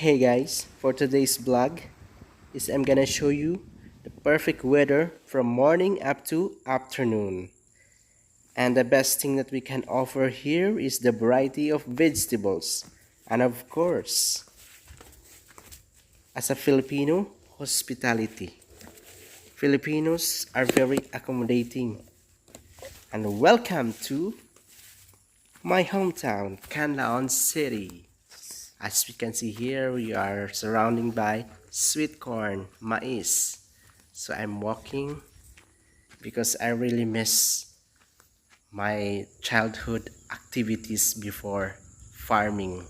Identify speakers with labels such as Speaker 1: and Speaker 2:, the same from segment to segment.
Speaker 1: Hey guys, for today's vlog I'm gonna show you the perfect weather from morning up to afternoon. And the best thing that we can offer here is the variety of vegetables. And of course, as a Filipino, hospitality. Filipinos are very accommodating. And welcome to my hometown, Canlaon City. As we can see here, we are surrounded by sweet corn, maize. So I'm walking because I really miss my childhood activities before farming.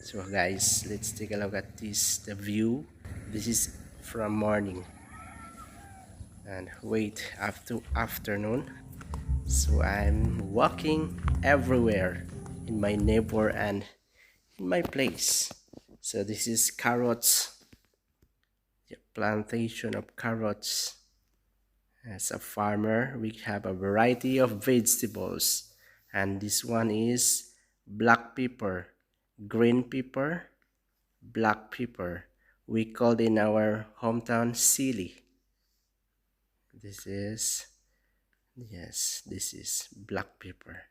Speaker 1: So guys, let's take a look at the view. This is from morning and wait up to afternoon. So I'm walking everywhere in my neighbor and in my place. So this is carrots, the plantation of carrots. As a farmer, we have a variety of vegetables, and this one is black pepper, green pepper, black pepper. We called in our hometown sili. This is, yes, this is black pepper,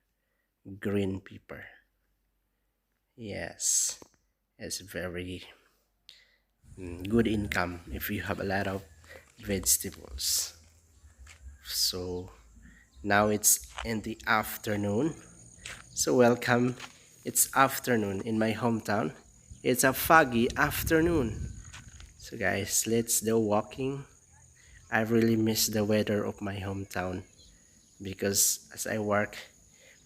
Speaker 1: green pepper. Yes, it's very good income if you have a lot of vegetables. So now it's in the afternoon. So welcome. It's afternoon in my hometown. It's a foggy afternoon. So guys, let's go walking. I really miss the weather of my hometown because as I work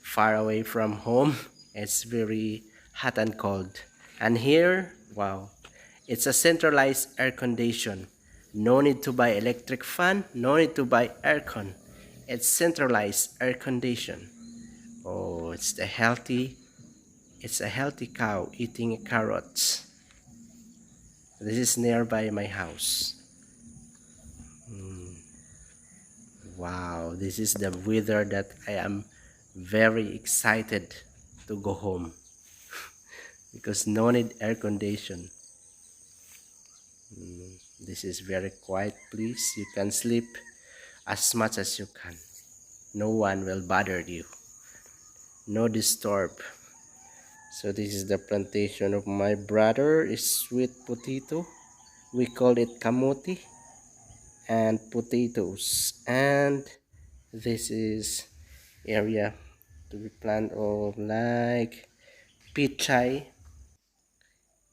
Speaker 1: far away from home, it's very hot and cold. And here, wow, it's a centralized air condition. No need to buy electric fan, no need to buy aircon. It's centralized air condition. Oh, it's a healthy cow eating carrots. This is nearby my house. Wow, this is the weather that I am very excited to go home because no need air condition. This is very quiet place. You can sleep as much as you can. No one will bother you. No disturb. So this is the plantation of my brother. Is sweet potato. We call it kamuti and potatoes. And this is area to be plant of like pichay,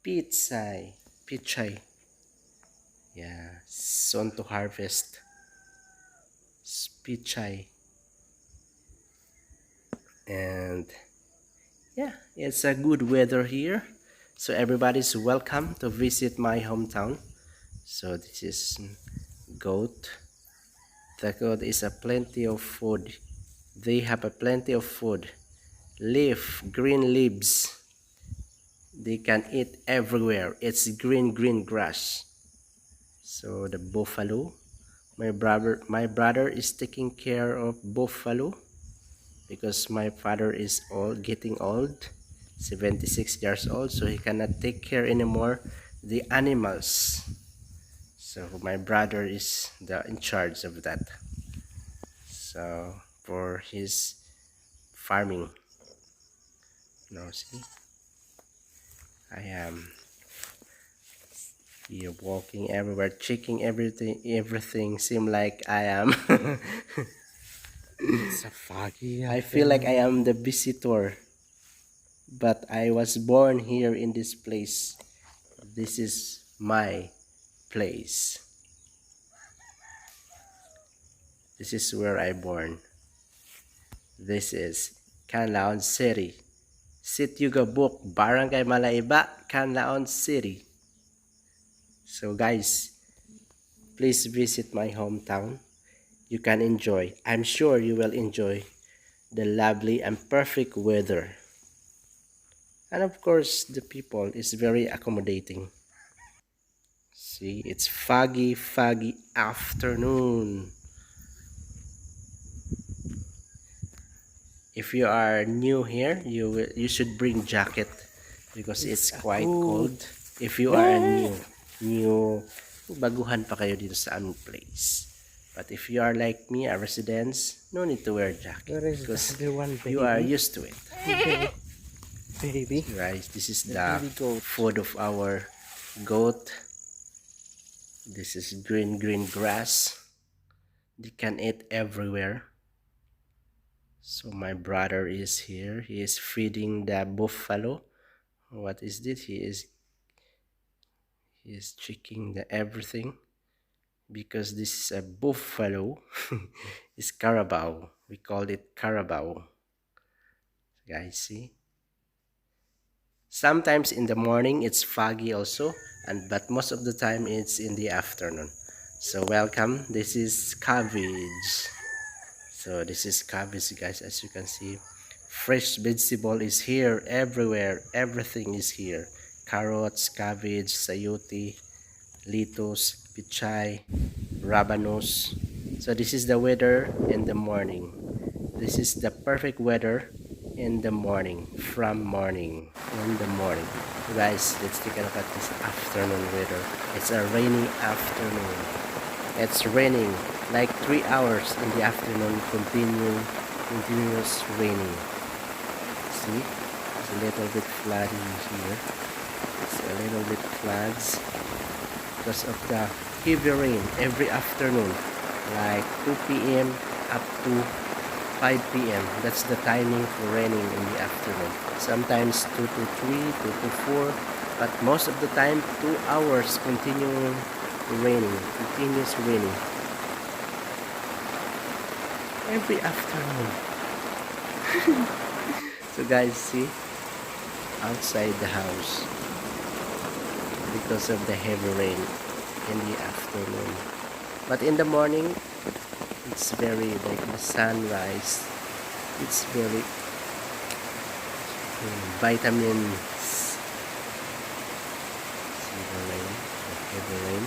Speaker 1: pichay. Yeah, soon to harvest. Pichay. And yeah, it's a good weather here. So everybody's welcome to visit my hometown. So this is goat. The goat is a plenty of food. They have a plenty of food. Green leaves. They can eat everywhere. It's green grass. So the buffalo. My brother is taking care of buffalo because my father is getting old, 76 years old, so he cannot take care anymore the animals. So my brother is in charge of that. So for his farming. Now see, I am here walking everywhere, checking everything seem like I am
Speaker 2: It's a foggy.
Speaker 1: I feel like I am the visitor, but I was born here in this place. This is my place. This is where I born. This is Canlaon City. Sitio Gabuk, Barangay Malaiba, Canlaon City. So guys, please visit my hometown. You can enjoy. I'm sure you will enjoy the lovely and perfect weather. And of course, the people is very accommodating. See, it's foggy afternoon. If you are new here, you should bring jacket because it's quite cold. If you are a new, baguhan pa kayo dito sa aming place. But if you are like me, a residents, no need to wear jacket.
Speaker 2: Where is
Speaker 1: because
Speaker 2: the other one,
Speaker 1: you are
Speaker 2: baby?
Speaker 1: used to it.
Speaker 2: Baby.
Speaker 1: Guys, this is
Speaker 2: The
Speaker 1: the
Speaker 2: baby goat.
Speaker 1: food of our goat. This is green grass. They can eat everywhere. So my brother is here. He is feeding the buffalo. What is this? He is checking the everything, because this is a buffalo. It's carabao. We call it carabao. Guys, see? Sometimes in the morning it's foggy also, but most of the time it's in the afternoon. So welcome. This is cabbage. So this is cabbage, guys. As you can see, fresh vegetable is here everywhere. Everything is here. Carrots, cabbage, sayote, lettuce, pichay, rabanus. So this is the weather in the morning. This is the perfect weather in the morning, in the morning. So guys, let's take a look at this afternoon weather. It's a rainy afternoon. It's raining like 3 hours in the afternoon, continuous raining. See, it's a little bit flooding here. It's a little bit floods because of the heavy rain every afternoon, like 2 p.m. up to 5 p.m. That's the timing for raining in the afternoon. Sometimes 2 to 3, 2 to 4, but most of the time 2 hours continuous raining every afternoon. So guys, see, outside the house, because of the heavy rain in the afternoon, but in the morning it's very like the sunrise. It's very vitamins. See the rain, the heavy rain.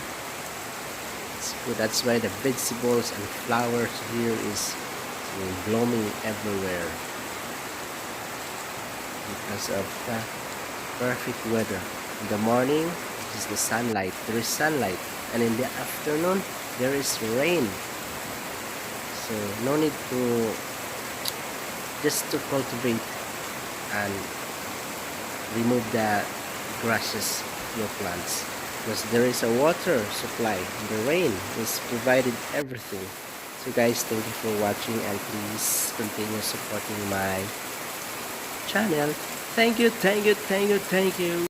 Speaker 1: It's good. That's why the vegetables and flowers here is blooming everywhere, because of the perfect weather. In the morning, is the sunlight. There is sunlight, and in the afternoon there is rain. So no need to just to cultivate and remove the grasses, your plants, because there is a water supply. The rain is provided everything. So guys, thank you for watching, and please continue supporting my channel. Thank you.